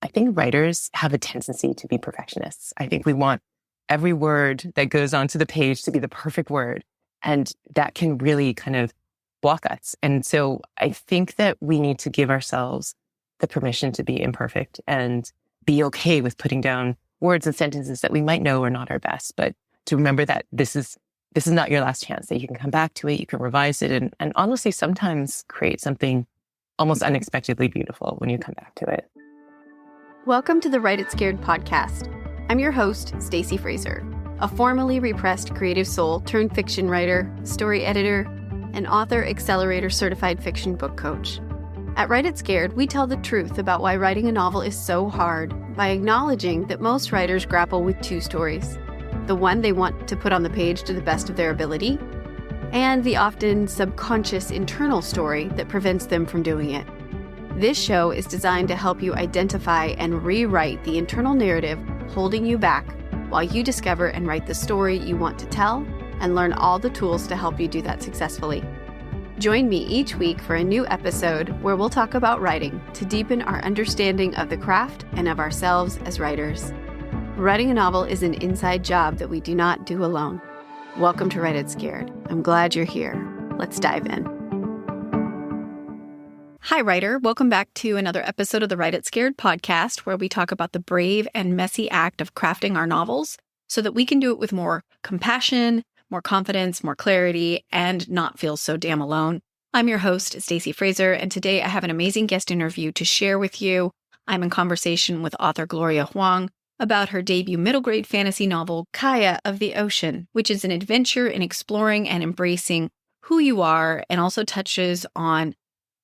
I think writers have a tendency to be perfectionists. I think we want every word that goes onto the page to be the perfect word. And that can really kind of block us. And so I think that we need to give ourselves the permission to be imperfect and be okay with putting down words and sentences that we might know are not our best, but to remember that this is not your last chance, that you can come back to it, you can revise it, and honestly, sometimes create something almost unexpectedly beautiful when you come back to it. Welcome to the Write It Scared podcast. I'm your host, Stacey Fraser, a formerly repressed creative soul turned fiction writer, story editor, and author accelerator certified fiction book coach. At Write It Scared, we tell the truth about why writing a novel is so hard by acknowledging that most writers grapple with two stories. The one they want to put on the page to the best of their ability, and the often subconscious internal story that prevents them from doing it. This show is designed to help you identify and rewrite the internal narrative holding you back while you discover and write the story you want to tell and learn all the tools to help you do that successfully. Join me each week for a new episode where we'll talk about writing to deepen our understanding of the craft and of ourselves as writers. Writing a novel is an inside job that we do not do alone. Welcome to Write It Scared. I'm glad you're here. Let's dive in. Hi, writer. Welcome back to another episode of the Write It Scared podcast, where we talk about the brave and messy act of crafting our novels so that we can do it with more compassion, more confidence, more clarity, and not feel so damn alone. I'm your host, Stacey Fraser, and today I have an amazing guest interview to share with you. I'm in conversation with author Gloria Huang about her debut middle grade fantasy novel, Kaya of the Ocean, which is an adventure in exploring and embracing who you are and also touches on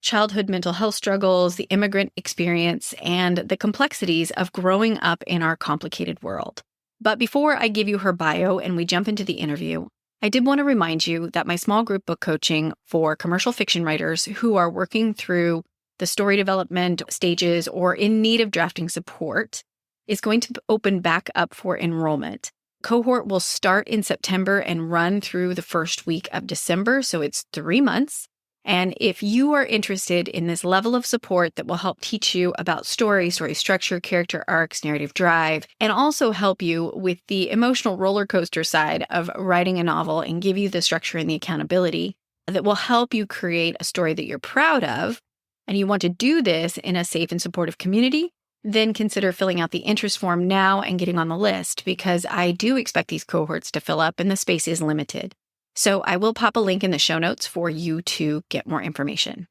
childhood mental health struggles, the immigrant experience, and the complexities of growing up in our complicated world. But before I give you her bio and we jump into the interview, I did want to remind you that my small group book coaching for commercial fiction writers who are working through the story development stages or in need of drafting support is going to open back up for enrollment. Cohort will start in September and run through the first week of December, so it's 3 months. And if you are interested in this level of support that will help teach you about story structure, character arcs, narrative drive, and also help you with the emotional roller coaster side of writing a novel and give you the structure and the accountability that will help you create a story that you're proud of, and you want to do this in a safe and supportive community, then consider filling out the interest form now and getting on the list, because I do expect these cohorts to fill up and the space is limited. So I will pop a link in the show notes for you to get more information.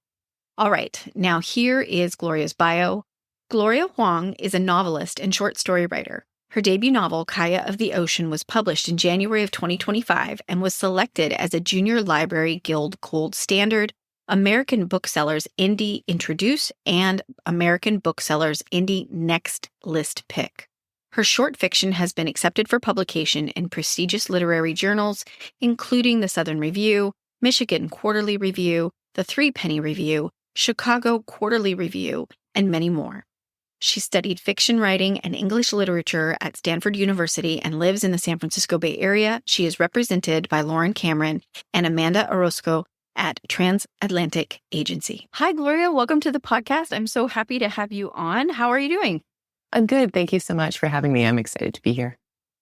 All right, now here is Gloria's bio. Gloria Huang is a novelist and short story writer. Her debut novel, Kaya of the Ocean, was published in January of 2025 and was selected as a Junior Library Guild Gold Standard, American Booksellers Indie Introduce, and American Booksellers Indie Next List Pick. Her short fiction has been accepted for publication in prestigious literary journals, including the Southern Review, Michigan Quarterly Review, the Three Penny Review, Chicago Quarterly Review, and many more. She studied fiction writing and English literature at Stanford University and lives in the San Francisco Bay Area. She is represented by Lauren Cameron and Amanda Orozco at Transatlantic Agency. Hi, Gloria. Welcome to the podcast. I'm so happy to have you on. How are you doing? I'm good. Thank you so much for having me. I'm excited to be here.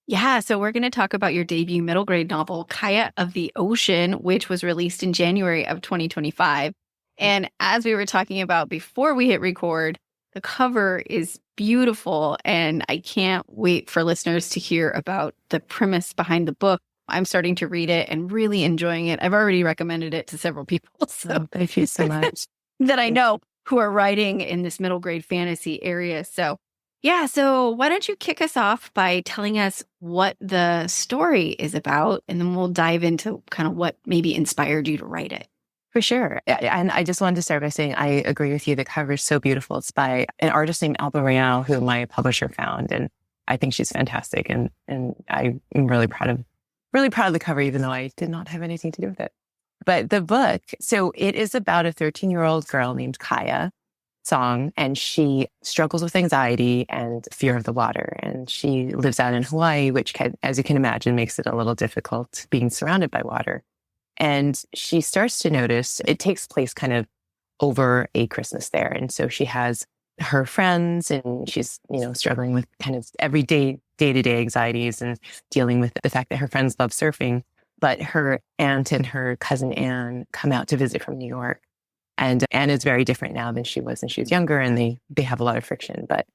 Yeah, so we're going to talk about your debut middle grade novel, Kaya of the Ocean, which was released in January of 2025. And as we were talking about before we hit record, the cover is beautiful, and I can't wait for listeners to hear about the premise behind the book. I'm starting to read it and really enjoying it. I've already recommended it to several people. So thank you so much. that I know who are writing in this middle grade fantasy area. So why don't you kick us off by telling us what the story is about, and then we'll dive into kind of what maybe inspired you to write it. For sure. And I just wanted to start by saying I agree with you. The cover is so beautiful. It's by an artist named Alba Real, who my publisher found, and I think she's fantastic. And I'm really proud of the cover, even though I did not have anything to do with it. But the book, so it is about a 13-year-old girl named Kaya Song, and she struggles with anxiety and fear of the water. And she lives out in Hawaii, which can, as you can imagine, makes it a little difficult being surrounded by water. And she starts to notice it takes place kind of over a Christmas there. And so she has her friends, and she's, struggling with kind of everyday day-to-day anxieties and dealing with the fact that her friends love surfing. But her aunt and her cousin Anne come out to visit from New York. And Anne is very different now than she was when she was younger, and they have a lot of friction. But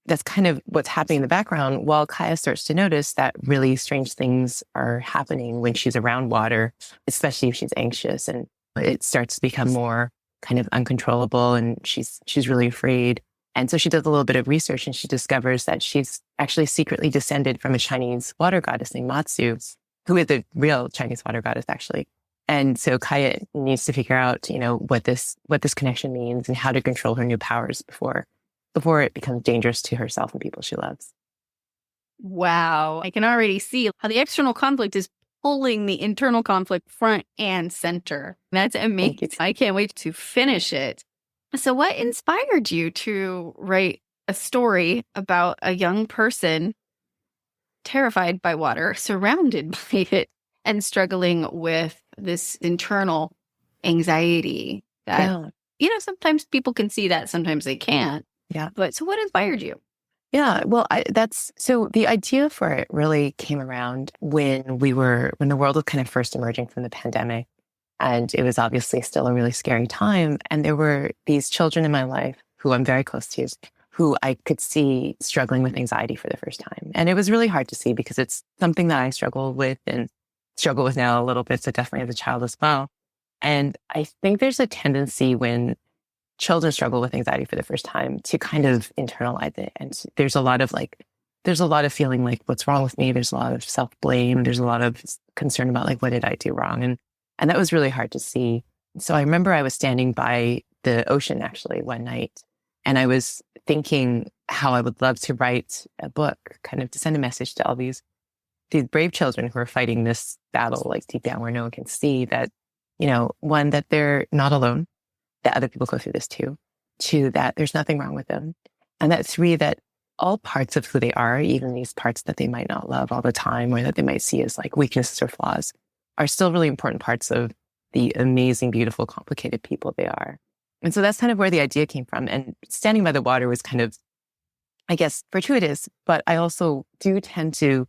that's kind of what's happening in the background while Kaya starts to notice that really strange things are happening when she's around water, especially if she's anxious, and it starts to become more kind of uncontrollable, and she's really afraid. And so she does a little bit of research, and she discovers that she's actually secretly descended from a Chinese water goddess named Matsu, who is a real Chinese water goddess, actually. And so Kaya needs to figure out, what this connection means and how to control her new powers before it becomes dangerous to herself and people she loves. Wow. I can already see how the external conflict is pulling the internal conflict front and center. That's amazing. I can't wait to finish it. So what inspired you to write a story about a young person terrified by water, surrounded by it, and struggling with this internal anxiety that, sometimes people can see that, sometimes they can't. Yeah. But so what inspired you? Yeah, well, so the idea for it really came around when the world was kind of first emerging from the pandemic. And it was obviously still a really scary time. And there were these children in my life who I'm very close to, who I could see struggling with anxiety for the first time. And it was really hard to see because it's something that I struggle with and struggle with now a little bit, so definitely as a child as well. And I think there's a tendency when children struggle with anxiety for the first time to kind of internalize it. And there's a lot of feeling like, what's wrong with me? There's a lot of self-blame. There's a lot of concern about like, what did I do wrong? And that was really hard to see. So I remember I was standing by the ocean actually one night, and I was thinking how I would love to write a book, kind of to send a message to all these brave children who are fighting this battle, like deep down where no one can see that, one, that they're not alone, that other people go through this too. Two, that there's nothing wrong with them. And that three, that all parts of who they are, even these parts that they might not love all the time or that they might see as like weaknesses or flaws, are still really important parts of the amazing, beautiful, complicated people they are. And so that's kind of where the idea came from. And standing by the water was kind of, I guess, fortuitous, but I also do tend to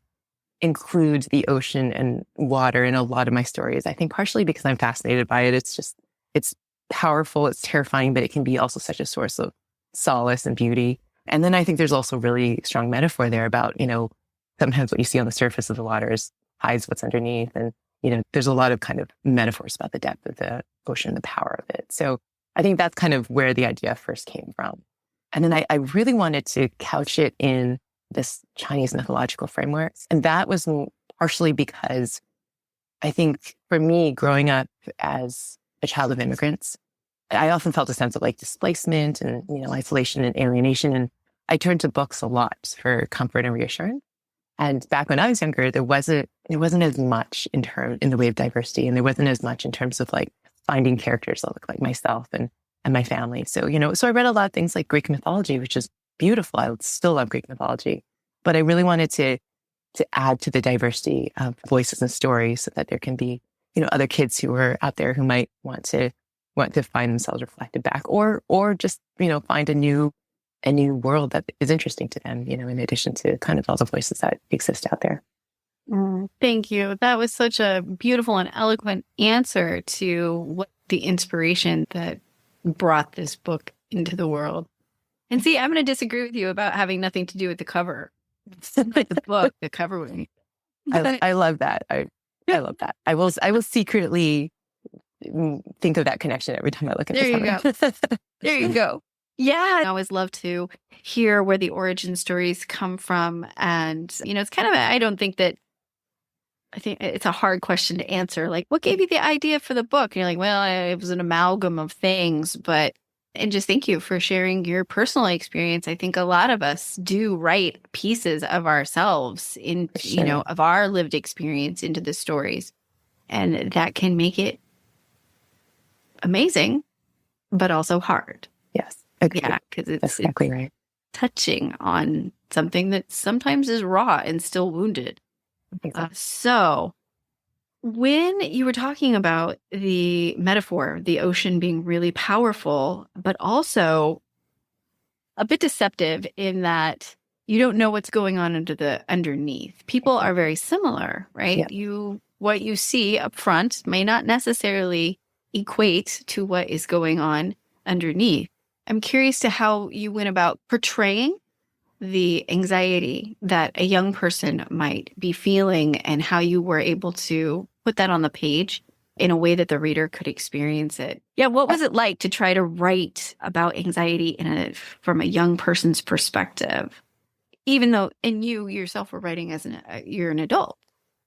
include the ocean and water in a lot of my stories. I think partially because I'm fascinated by it. It's powerful, it's terrifying, but it can be also such a source of solace and beauty. And then I think there's also really strong metaphor there about, sometimes what you see on the surface of the water hides what's underneath. And, there's a lot of kind of metaphors about the depth of the ocean, the power of it. So I think that's kind of where the idea first came from. And then I really wanted to couch it in this Chinese mythological framework. And that was partially because I think for me, growing up as a child of immigrants, I often felt a sense of like displacement and, isolation and alienation. And I turned to books a lot for comfort and reassurance. And back when I was younger, it wasn't as much in the way of diversity. And there wasn't as much in terms of like finding characters that look like myself and my family. So, so I read a lot of things like Greek mythology, which is beautiful. I still love Greek mythology, but I really wanted to add to the diversity of voices and stories so that there can be, other kids who are out there who might want to find themselves reflected back or just, find a new world that is interesting to them, in addition to kind of all the voices that exist out there. Thank you. That was such a beautiful and eloquent answer to what the inspiration that brought this book into the world. And see, I'm going to disagree with you about having nothing to do with the cover. It's not the book, the cover with me. I love that. I love that. I will secretly think of that connection every time I look at there the cover. You go. There you go. Yeah. I always love to hear where the origin stories come from. And, it's kind of, I think it's a hard question to answer. Like, what gave you the idea for the book? And you're like, well, it was an amalgam of things, and just thank you for sharing your personal experience. I think a lot of us do write pieces of ourselves of our lived experience into the stories. And that can make it amazing, but also hard. Yes. Agreed. Yeah, because that's exactly right. Touching on something that sometimes is raw and still wounded. Exactly. So when you were talking about the metaphor, the ocean being really powerful, but also a bit deceptive in that you don't know what's going on underneath. People are very similar, right? Yeah. What you see up front may not necessarily equate to what is going on underneath. I'm curious to how you went about portraying the anxiety that a young person might be feeling and how you were able to put that on the page in a way that the reader could experience it. Yeah, what was it like to try to write about anxiety from a young person's perspective? Even though, and you yourself were writing as you're an adult.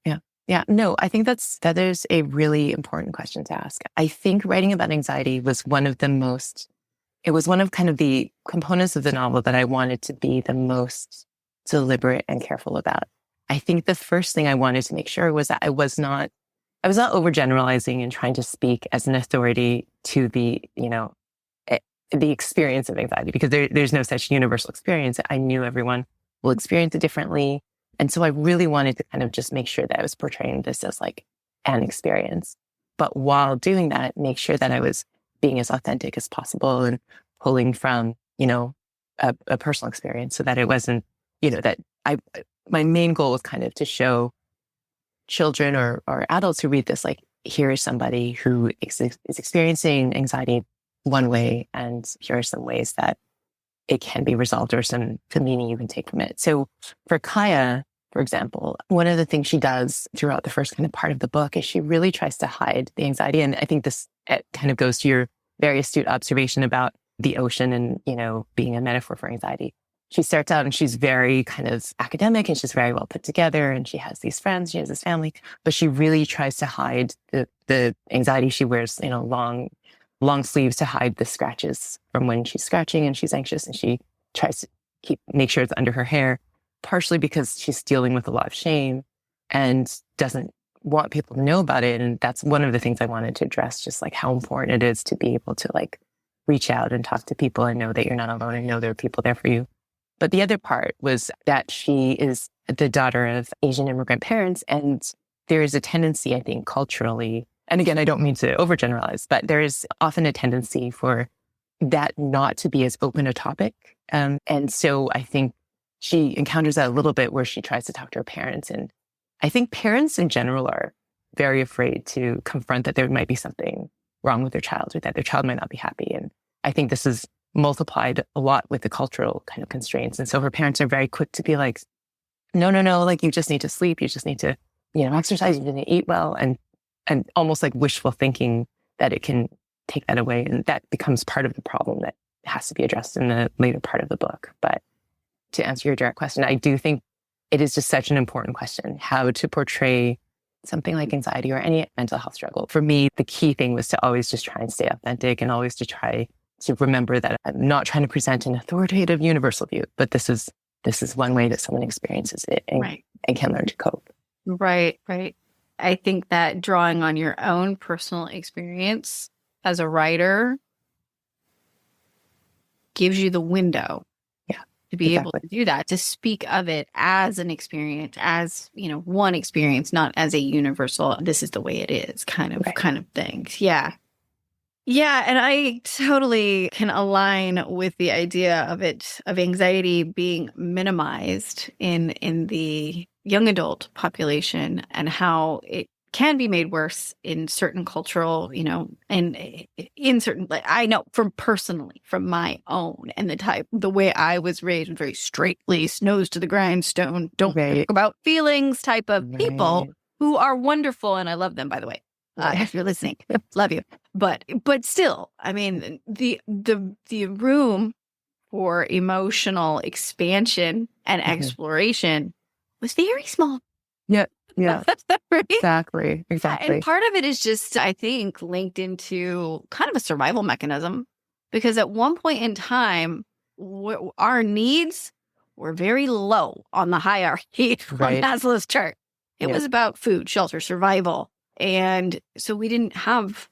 Yeah. Yeah. No, I think that is a really important question to ask. I think writing about anxiety was one of kind of the components of the novel that I wanted to be the most deliberate and careful about. I think the first thing I wanted to make sure was that I was not overgeneralizing and trying to speak as an authority to the experience of anxiety, because there's no such universal experience. I knew everyone will experience it differently. And so I really wanted to kind of just make sure that I was portraying this as like an experience. But while doing that, make sure that I was being as authentic as possible and pulling from, a personal experience, so that it wasn't, my main goal was kind of to show children or adults who read this, like, here is somebody who is experiencing anxiety one way, and here are some ways that it can be resolved, or some meaning you can take from it. So for Kaya, for example, one of the things she does throughout the first kind of part of the book is she really tries to hide the anxiety. And I think this kind of goes to your very astute observation about the ocean and, being a metaphor for anxiety. She starts out and she's very kind of academic, and she's very well put together, and she has these friends, she has this family, but she really tries to hide the anxiety. She wears, long sleeves to hide the scratches from when she's scratching and she's anxious, and she tries to make sure it's under her hair, partially because she's dealing with a lot of shame and doesn't want people to know about it. And that's one of the things I wanted to address, just like how important it is to be able to like reach out and talk to people and know that you're not alone and know there are people there for you. But the other part was that she is the daughter of Asian immigrant parents, and there is a tendency, I think, culturally, and again, I don't mean to overgeneralize, but there is often a tendency for that not to be as open a topic. And so I think she encounters that a little bit where she tries to talk to her parents. And I think parents in general are very afraid to confront that there might be something wrong with their child, or that their child might not be happy. And I think this is multiplied a lot with the cultural kind of constraints. And so her parents are very quick to be like, no, like, you just need to sleep. You just need to, exercise. You need to eat well. And almost like wishful thinking that it can take that away. And that becomes part of the problem that has to be addressed in the later part of the book. But to answer your direct question, I do think it is just such an important question, how to portray something like anxiety or any mental health struggle. For me, the key thing was to always just try and stay authentic, and always to try to remember that I'm not trying to present an authoritative universal view, but this is one way that someone experiences it and can learn to cope. Right. I think that drawing on your own personal experience as a writer gives you the window to be able to do that, to speak of it as an experience, as, one experience, not as a universal, this is the way it is kind of thing. Yeah. Yeah. And I totally can align with the idea of anxiety being minimized in the young adult population, and how it can be made worse in certain cultural, and in certain, I know from my own, and the way I was raised, very straight-laced, nose to the grindstone, don't talk about feelings type of people who are wonderful. And I love them, by the way. If you're listening, love you. But still, I mean, the room for emotional expansion and exploration was very small. Yeah. Right? Exactly. And part of it is just, I think, linked into kind of a survival mechanism, because at one point in time, our needs were very low on the hierarchy on Maslow's chart. It was about food, shelter, survival. And so we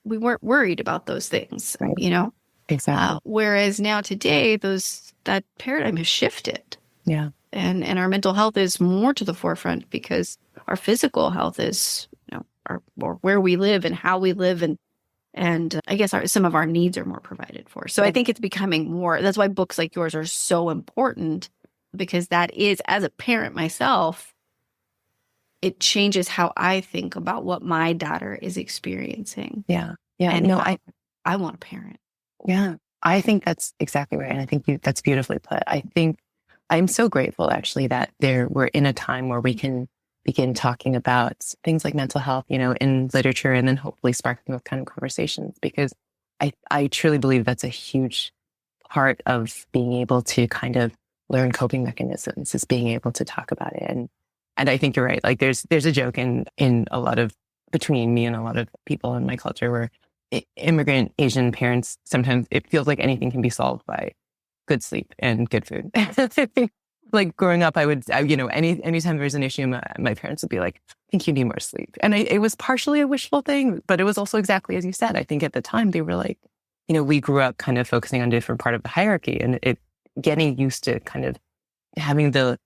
weren't worried about those things, Exactly. Whereas now today, that paradigm has shifted. Yeah. And our mental health is more to the forefront, because our physical health is, or where we live and how we live, and And I guess some of our needs are more provided for. So I think it's becoming more, that's why books like yours are so important, because that is, as a parent myself, it changes how I think about what my daughter is experiencing. Yeah. Yeah. And No, I want a parent. yeah, I think that's exactly right. And I think that's beautifully put. I think I'm so grateful actually that we're in a time where we can begin talking about things like mental health, in literature, and then hopefully sparking those kind of conversations, because I truly believe that's a huge part of being able to kind of learn coping mechanisms, is being able to talk about it. And I think you're right. Like there's a joke in a lot of, between me and a lot of people in my culture, where immigrant Asian parents, sometimes it feels like anything can be solved by good sleep and good food. Like growing up, anytime there was an issue, my parents would be like, I think you need more sleep. And it was partially a wishful thing, but it was also exactly as you said. I think at the time they were like, we grew up kind of focusing on a different part of the hierarchy, and getting used to kind of having the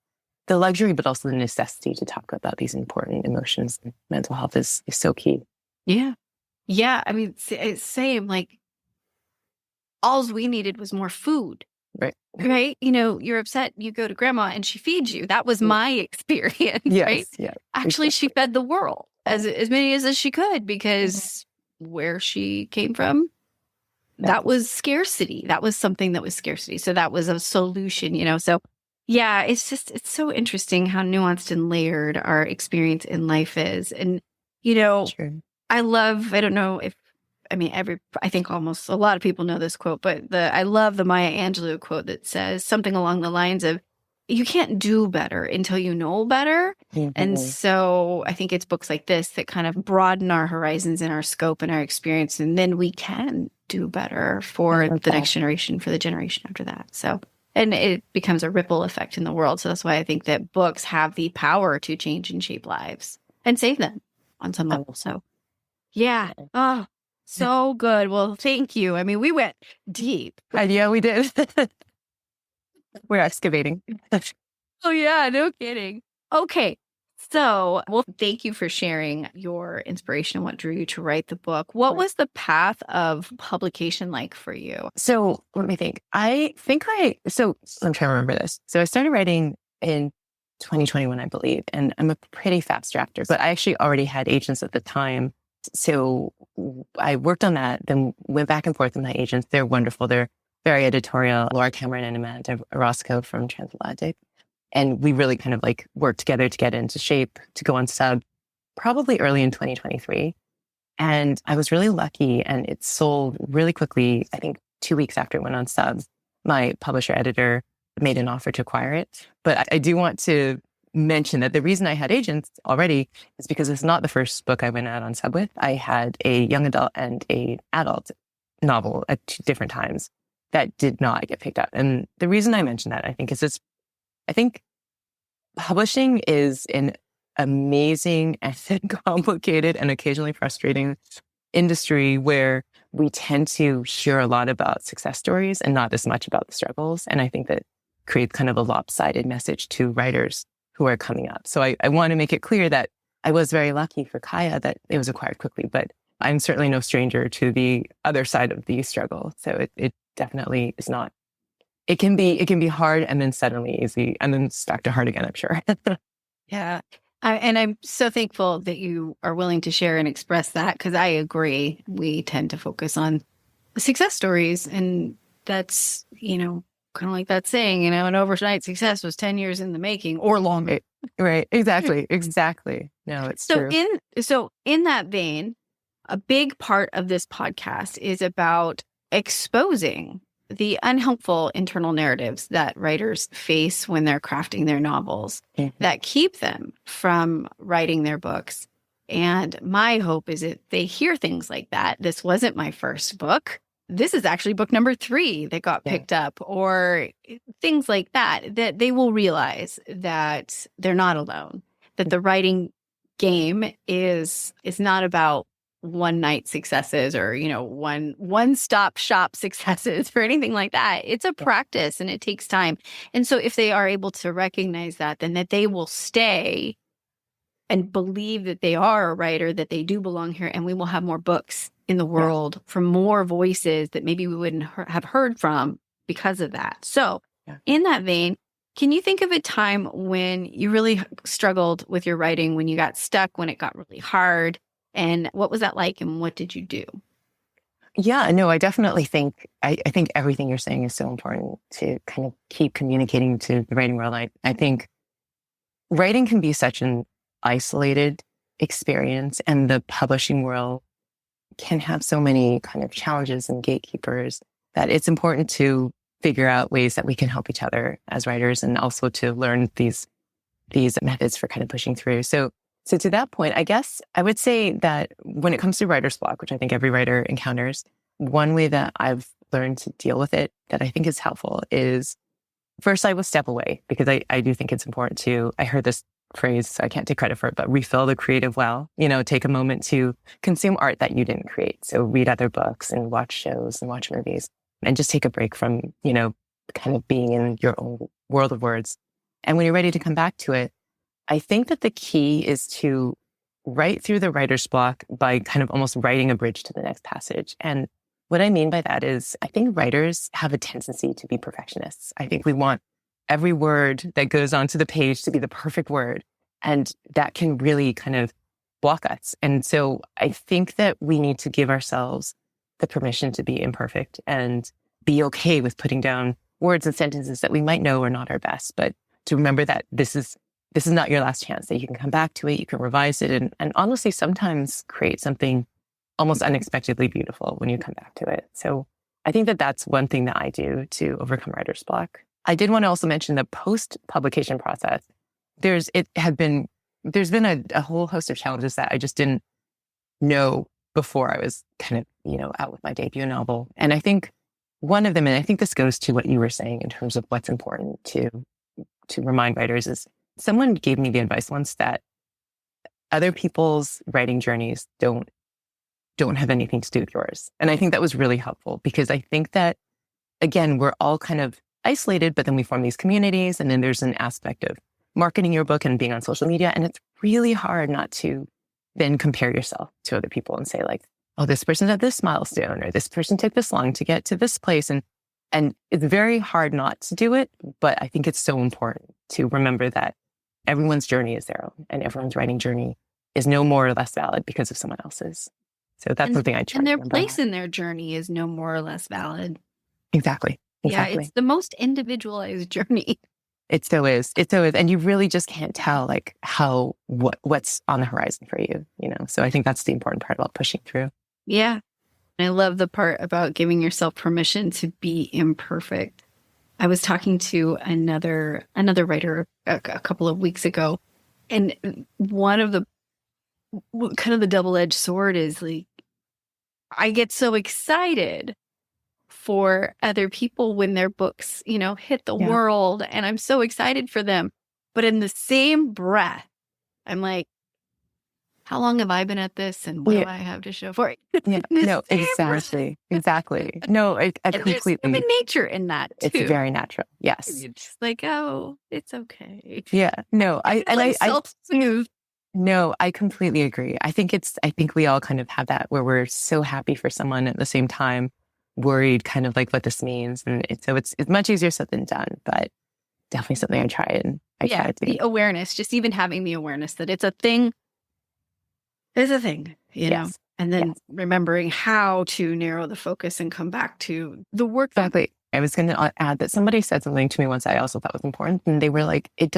luxury, but also the necessity to talk about these important emotions and mental health is so key. Yeah. Yeah. I mean, it's same, like all we needed was more food. Right. Right. You're upset. You go to grandma and she feeds you. That was my experience. Yes. Right. Yeah. Actually, she fed the world as many as she could, because where she came from, that was scarcity. That was something that was scarcity. So that was a solution, So yeah, it's so interesting how nuanced and layered our experience in life is. And, True. I don't know if, I think almost a lot of people know this quote, but I love the Maya Angelou quote that says something along the lines of, you can't do better until you know better. Mm-hmm. And so I think it's books like this that kind of broaden our horizons and our scope and our experience. And then we can do better for the next generation, for the generation after that. So, and it becomes a ripple effect in the world. So that's why I think that books have the power to change and shape lives and save them on some level. So yeah. Oh, so good. Well, thank you. I mean, we went deep. Yeah, we did. We're excavating. Oh, yeah. No kidding. Okay. So, well, thank you for sharing your inspiration and what drew you to write the book. What was the path of publication like for you? So let me think. So I'm trying to remember this. So I started writing in 2021, I believe, and I'm a pretty fast drafter, but I actually already had agents at the time. So I worked on that, then went back and forth with my agents. They're wonderful. They're very editorial. Laura Cameron and Amanda Orozco from Transatlantic. And we really kind of like worked together to get into shape, to go on sub, probably early in 2023. And I was really lucky, and it sold really quickly. I think 2 weeks after it went on subs, my publisher editor made an offer to acquire it. But I do want to mention that the reason I had agents already is because it's not the first book I went out on sub with. I had a young adult and a adult novel at 2 different times that did not get picked up. And the reason I mention that, I think publishing is an amazing and complicated and occasionally frustrating industry where we tend to hear a lot about success stories and not as much about the struggles. And I think that creates kind of a lopsided message to writers who are coming up. So I want to make it clear that I was very lucky for Kaya that it was acquired quickly, but I'm certainly no stranger to the other side of the struggle. So it definitely is not. It can be hard and then suddenly easy and then it's back to hard again, I'm sure. Yeah. And I'm so thankful that you are willing to share and express that, because I agree. We tend to focus on success stories, and that's, kind of like that saying, an overnight success was 10 years in the making or longer. Right. Exactly. No, it's true. So in that vein, a big part of this podcast is about exposing the unhelpful internal narratives that writers face when they're crafting their novels that keep them from writing their books. And my hope is that they hear things like that. This wasn't my first book. This is actually book number 3 that got picked up, or things like that, that they will realize that they're not alone, that the writing game is not about one night successes or, one stop shop successes or anything like that. It's a practice and it takes time. And so if they are able to recognize that, then that they will stay and believe that they are a writer, that they do belong here, and we will have more books in the world from more voices that maybe we wouldn't have heard from because of that. So in that vein, can you think of a time when you really struggled with your writing, when you got stuck, when it got really hard? And what was that like and what did you do? Yeah, no, I definitely think, I think everything you're saying is so important to kind of keep communicating to the writing world. I think writing can be such an isolated experience, and the publishing world can have so many kind of challenges and gatekeepers that it's important to figure out ways that we can help each other as writers, and also to learn these methods for kind of pushing through. So to that point, I guess I would say that when it comes to writer's block, which I think every writer encounters, one way that I've learned to deal with it that I think is helpful is, first, I will step away, because I do think it's important to, I heard this phrase, so I can't take credit for it, but refill the creative well. Take a moment to consume art that you didn't create. So read other books and watch shows and watch movies, and just take a break from, kind of being in your own world of words. And when you're ready to come back to it, I think that the key is to write through the writer's block by kind of almost writing a bridge to the next passage. And what I mean by that is, I think writers have a tendency to be perfectionists. I think we want every word that goes onto the page to be the perfect word. And that can really kind of block us. And so I think that we need to give ourselves the permission to be imperfect and be okay with putting down words and sentences that we might know are not our best, but to remember that this is not your last chance, that you can come back to it, you can revise it, and honestly, sometimes create something almost unexpectedly beautiful when you come back to it. So I think that that's one thing that I do to overcome writer's block. I did want to also mention the post-publication process. There's been a whole host of challenges that I just didn't know before I was kind of, out with my debut novel. And I think one of them, and I think this goes to what you were saying in terms of what's important to remind writers, is someone gave me the advice once that other people's writing journeys don't have anything to do with yours. And I think that was really helpful, because I think that, again, we're all kind of isolated, but then we form these communities, and then there's an aspect of marketing your book and being on social media. And it's really hard not to then compare yourself to other people and say, like, oh, this person's at this milestone, or this person took this long to get to this place. And it's very hard not to do it, but I think it's so important to remember that everyone's journey is their own, and everyone's writing journey is no more or less valid because of someone else's. So that's something I try to remember. And their place in their journey is no more or less valid. Exactly. Yeah, it's the most individualized journey. It so is. And you really just can't tell, like, what's on the horizon for you, So I think that's the important part about pushing through. Yeah. I love the part about giving yourself permission to be imperfect. I was talking to another writer a couple of weeks ago, and one of the kind of the double-edged sword is, like, I get so excited for other people when their books, hit the world, and I'm so excited for them. But in the same breath, I'm like, how long have I been at this, and what do I have to show for it? Yeah, no, exactly. No, I completely. There's human nature in that too. It's very natural. Yes. You're just like, oh, it's okay. Yeah. No, I self-soothe. No, I completely agree. I think we all kind of have that, where we're so happy for someone, at the same time worried kind of like what this means. And it's much easier said than done, but definitely something I try to do. The awareness, just even having the awareness that it's a thing. It's a thing, know, and then remembering how to narrow the focus and come back to the work. Exactly. I was going to add that somebody said something to me once I also thought was important, and they were like, they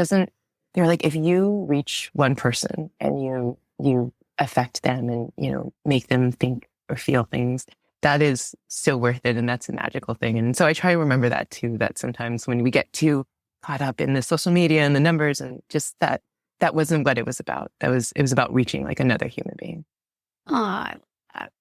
were like, if you reach one person and you affect them and, make them think or feel things, that is so worth it. And that's a magical thing. And so I try to remember that too, that sometimes when we get too caught up in the social media and the numbers, and just that wasn't what it was about. It was about reaching, like, another human being. Oh, I love that.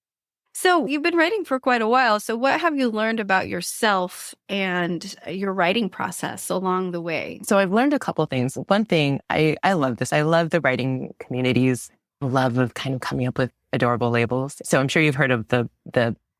So you've been writing for quite a while. So what have you learned about yourself and your writing process along the way? So I've learned a couple of things. One thing, I love this. I love the writing community's love of kind of coming up with adorable labels. So I'm sure you've heard of the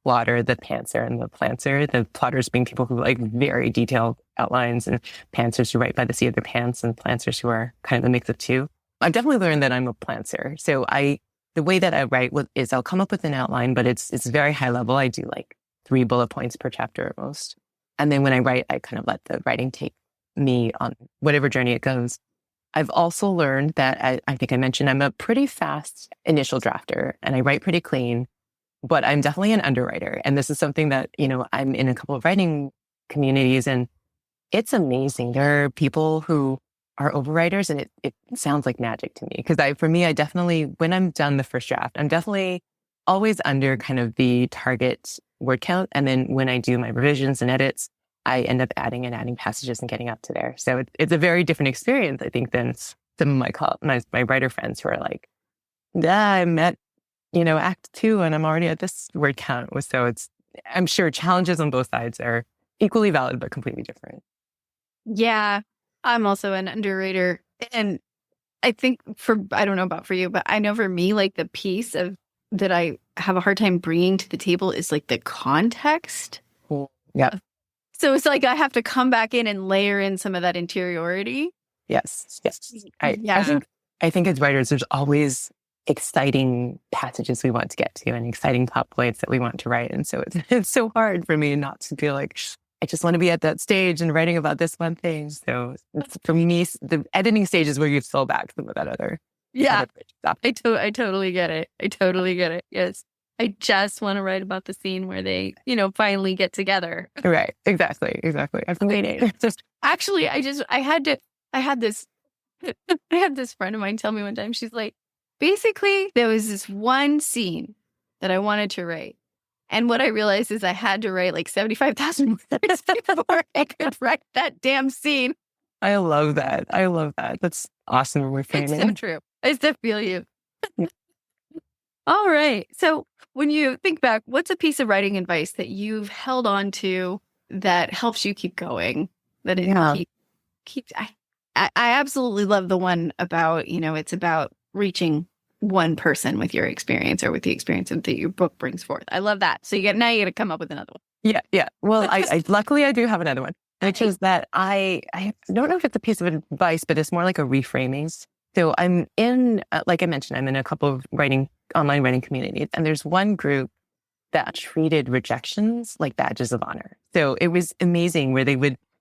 plotter, the pantser, and the plantser. The plotters being people who like very detailed outlines, and pantsers who write by the seat of their pants, and plantsers who are kind of a mix of two. I've definitely learned that I'm a plantser. So I the way that I write is I'll come up with an outline, but it's very high level. I do like 3 bullet points per chapter at most. And then when I write, I kind of let the writing take me on whatever journey it goes. I've also learned that I think I mentioned I'm a pretty fast initial drafter and I write pretty clean, but I'm definitely an underwriter. And this is something that, I'm in a couple of writing communities and it's amazing. There are people who are overwriters and it sounds like magic to me. Because for me, I definitely, when I'm done the first draft, I'm definitely always under kind of the target word count. And then when I do my revisions and edits, I end up adding passages and getting up to there. So it's a very different experience, I think, than some of my writer friends who are like, I'm at, act 2 and I'm already at this word count. So I'm sure challenges on both sides are equally valid, but completely different. Yeah, I'm also an underwriter. And I think I don't know about for you, but I know for me, like the piece of that I have a hard time bringing to the table is like the context. Yeah. So it's like I have to come back in and layer in some of that interiority. Yes. I think as writers, there's always exciting passages we want to get to and exciting plot points that we want to write. And so it's so hard for me not to feel like I just want to be at that stage and writing about this one thing. So for me, the editing stage is where you fill back some of that other. Yeah, I totally get it. I totally get it. Yes. I just want to write about the scene where they, finally get together. Right. Exactly. Actually, I had this friend of mine tell me one time, she's like, basically there was this one scene that I wanted to write. And what I realized is I had to write like 75,000 words before I could write that damn scene. I love that. That's awesome reframing. It's so true. I still feel you. All right. So when you think back, what's a piece of writing advice that you've held on to that helps you keep going? That it keeps. I absolutely love the one about, it's about reaching one person with your experience or with the experience that your book brings forth. I love that. So now you got to come up with another one. Yeah. Well, I luckily I do have another one, which is that I don't know if it's a piece of advice, but it's more like a reframing. So I'm in, like I mentioned, I'm in a couple of online writing communities, and there's one group that treated rejections like badges of honor. So it was amazing where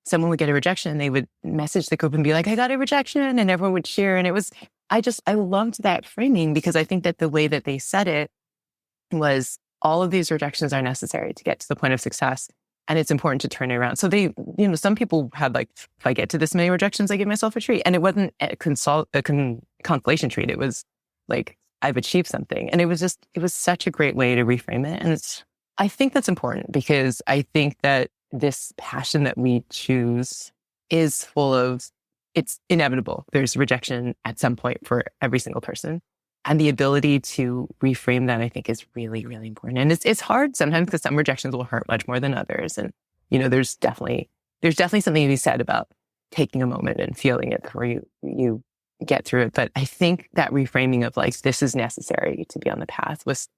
someone would get a rejection and they would message the group and be like, I got a rejection, and everyone would cheer. And I loved that framing because I think that the way that they said it was all of these rejections are necessary to get to the point of success. And it's important to turn it around. So they, some people had like, if I get to this many rejections, I give myself a treat. And it wasn't a consolation treat. It was like, I've achieved something. And it was such a great way to reframe it. And I think that's important because I think that this passion that we choose is it's inevitable. There's rejection at some point for every single person. And the ability to reframe that, I think, is really, really important. And it's hard sometimes because some rejections will hurt much more than others. And, there's definitely something to be said about taking a moment and feeling it before you get through it. But I think that reframing of like, this is necessary to be on the path was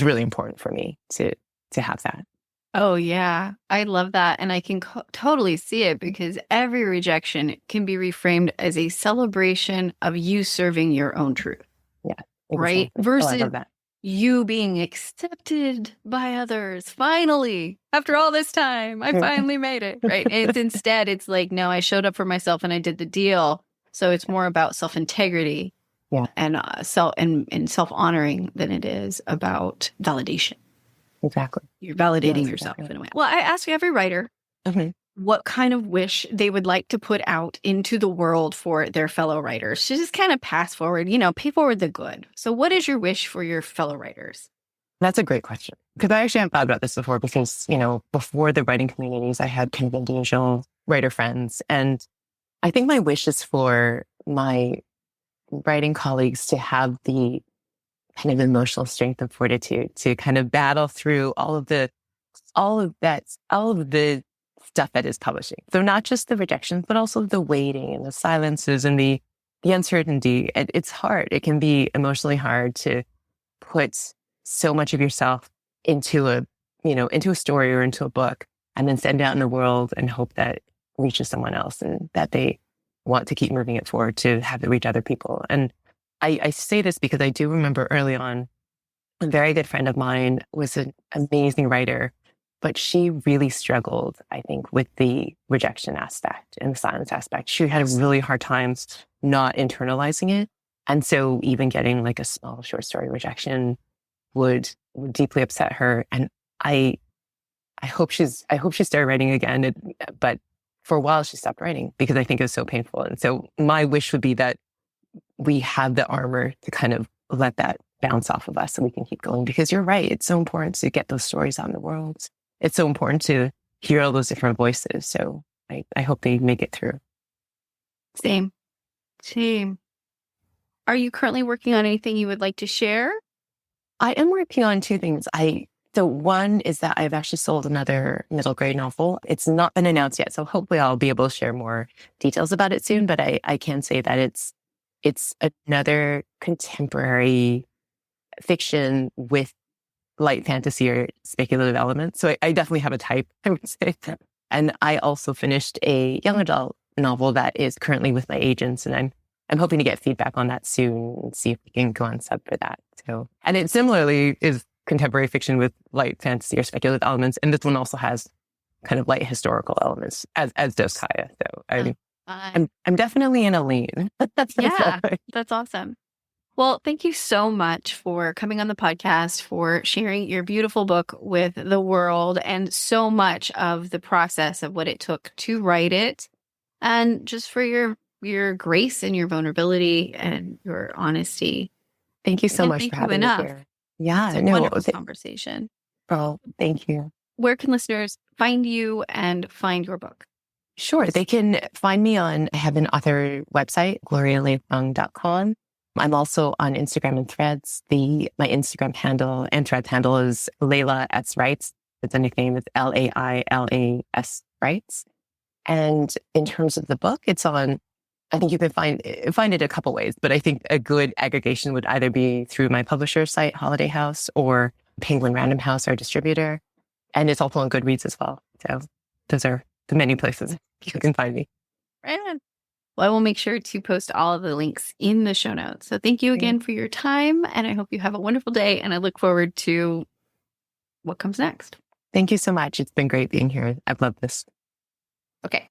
really important for me to have that. Oh, yeah. I love that. And I can totally see it because every rejection can be reframed as a celebration of you serving your own truth. Yeah. Exactly. Right? Versus you being accepted by others. Finally, after all this time, I finally made it. Right. Instead, it's like, no, I showed up for myself and I did the deal. So it's more about self-integrity and self-honoring than it is about validation. Exactly. You're validating yourself in a way. Well, I ask every writer what kind of wish they would like to put out into the world for their fellow writers. To just kind of pass forward, pay forward the good. So what is your wish for your fellow writers? That's a great question. Because I actually haven't thought about this before because, before the writing communities, I had kind of individual writer friends. And I think my wish is for my writing colleagues to have the kind of emotional strength and fortitude to kind of battle through all of the stuff that is publishing. So not just the rejections, but also the waiting and the silences and the uncertainty. It's hard. It can be emotionally hard to put so much of yourself into a story or into a book and then send it out in the world and hope that it reaches someone else and that they want to keep moving it forward to have it reach other people. And I say this because I do remember early on, a very good friend of mine was an amazing writer, but she really struggled, I think, with the rejection aspect and the silence aspect. She had a really hard time not internalizing it. And so even getting like a small short story rejection would deeply upset her. And I hope she started writing again. But for a while she stopped writing because I think it was so painful. And so my wish would be that we have the armor to kind of let that bounce off of us so we can keep going. Because you're right. It's so important to get those stories out in the world. It's so important to hear all those different voices. So I hope they make it through. Same. Are you currently working on anything you would like to share? I am working on two things. So one is that I've actually sold another middle grade novel. It's not been announced yet, so hopefully I'll be able to share more details about it soon. But I can say that it's another contemporary fiction with light fantasy or speculative elements. So I definitely have a type, I would say. And I also finished a young adult novel that is currently with my agents, and I'm hoping to get feedback on that soon and see if we can go on sub for that. So, and it similarly is contemporary fiction with light fantasy or speculative elements. And this one also has kind of light historical elements, as does Kaya. So I'm definitely in a lane. Yeah, that's awesome. Well, thank you so much for coming on the podcast, for sharing your beautiful book with the world, and so much of the process of what it took to write it, and just for your grace and your vulnerability and your honesty. Thank you so much for having me here. Yeah, it's a wonderful conversation. Oh, thank you. Where can listeners find you and find your book? Sure. They can find me I have an author website, gloriahuang.com. I'm also on Instagram and Threads. My Instagram handle and Threads handle is Layla S. Writes. It's a nickname. It's LAILAS Writes. And in terms of the book, it's on, I think you can find it a couple ways, but I think a good aggregation would either be through my publisher site, Holiday House, or Penguin Random House, our distributor. And it's also on Goodreads as well. So those are the many places you can find me. Right on. Well, I will make sure to post all of the links in the show notes. So thank you again for your time, and I hope you have a wonderful day, and I look forward to what comes next. Thank you so much. It's been great being here. I've loved this. Okay.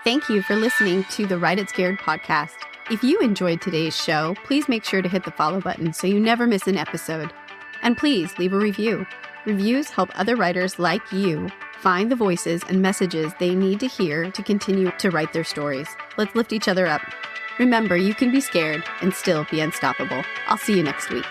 Thank you for listening to the Write It Scared podcast. If you enjoyed today's show, please make sure to hit the follow button so you never miss an episode. And please leave a review. Reviews help other writers like you find the voices and messages they need to hear to continue to write their stories. Let's lift each other up. Remember, you can be scared and still be unstoppable. I'll see you next week.